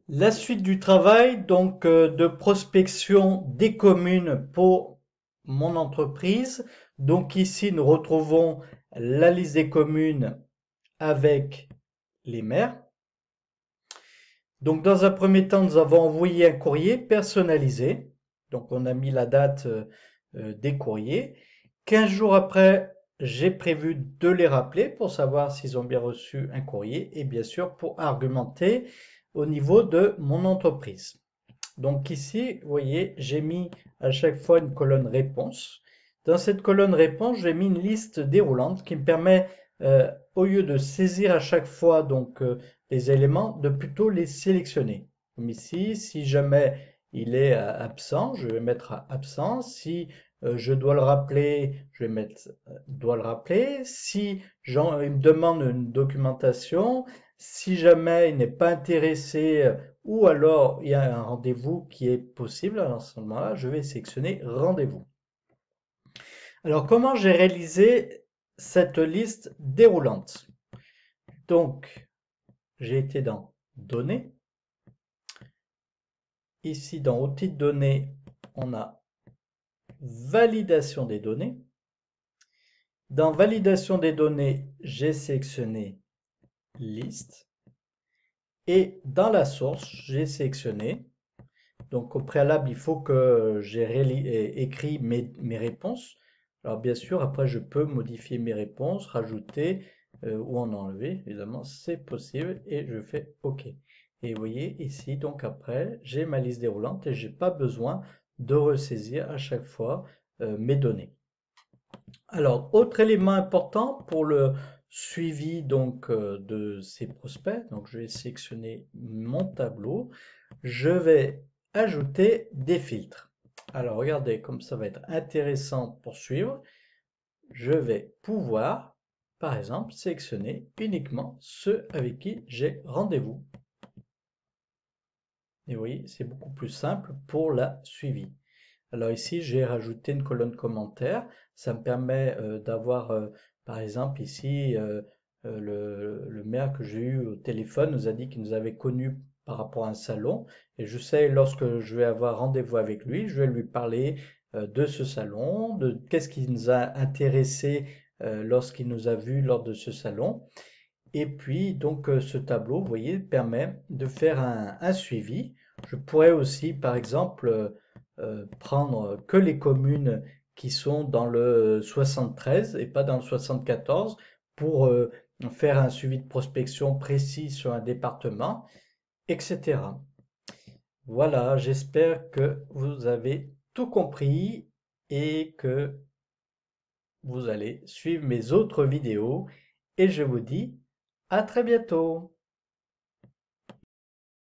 La suite du travail, donc de prospection des communes pour mon entreprise. Donc ici, nous retrouvons la liste des communes avec les maires. Donc dans un premier temps, nous avons envoyé un courrier personnalisé. Donc on a mis la date des courriers. 15 jours après, j'ai prévu de les rappeler pour savoir s'ils ont bien reçu un courrier et bien sûr pour argumenter au niveau de mon entreprise. Donc ici, vous voyez, j'ai mis à chaque fois une colonne réponse. Dans cette colonne réponse, j'ai mis une liste déroulante qui me permet, au lieu de saisir à chaque fois donc les éléments, de plutôt les sélectionner. Comme ici, si jamais il est absent, je vais mettre absent. Si je dois le rappeler, je vais mettre dois le rappeler. Si il me demande une documentation, si jamais il n'est pas intéressé ou alors il y a un rendez-vous qui est possible, à ce moment-là, je vais sélectionner rendez-vous. Alors, comment j'ai réalisé cette liste déroulante? Donc, j'ai été dans Données. Ici, dans Outils de données, on a Validation des données. Dans Validation des données, j'ai sélectionné Liste. Et dans la source, j'ai sélectionné. Donc au préalable, il faut que j'ai écrit mes réponses. Alors bien sûr, après je peux modifier mes réponses, rajouter ou en enlever. Évidemment, c'est possible et je fais OK. Et vous voyez ici, donc après, j'ai ma liste déroulante et j'ai pas besoin de ressaisir à chaque fois mes données. Alors, autre élément important pour le suivi donc de ces prospects, donc je vais sélectionner mon tableau, je vais ajouter des filtres. Alors, regardez comme ça va être intéressant pour suivre. Je vais pouvoir, par exemple, sélectionner uniquement ceux avec qui j'ai rendez-vous. Et vous voyez, c'est beaucoup plus simple pour la suivi. Alors ici, j'ai rajouté une colonne commentaire. Ça me permet d'avoir, par exemple, ici, le maire que j'ai eu au téléphone nous a dit qu'il nous avait connus par rapport à un salon. Et je sais, lorsque je vais avoir rendez-vous avec lui, je vais lui parler de ce salon, de qu'est-ce qui nous a intéressé lorsqu'il nous a vus lors de ce salon. Et puis, donc, ce tableau, vous voyez, permet de faire un suivi. Je pourrais aussi, par exemple, prendre que les communes qui sont dans le 73 et pas dans le 74 pour faire un suivi de prospection précis sur un département, etc. Voilà, j'espère que vous avez tout compris et que vous allez suivre mes autres vidéos et je vous dis à très bientôt.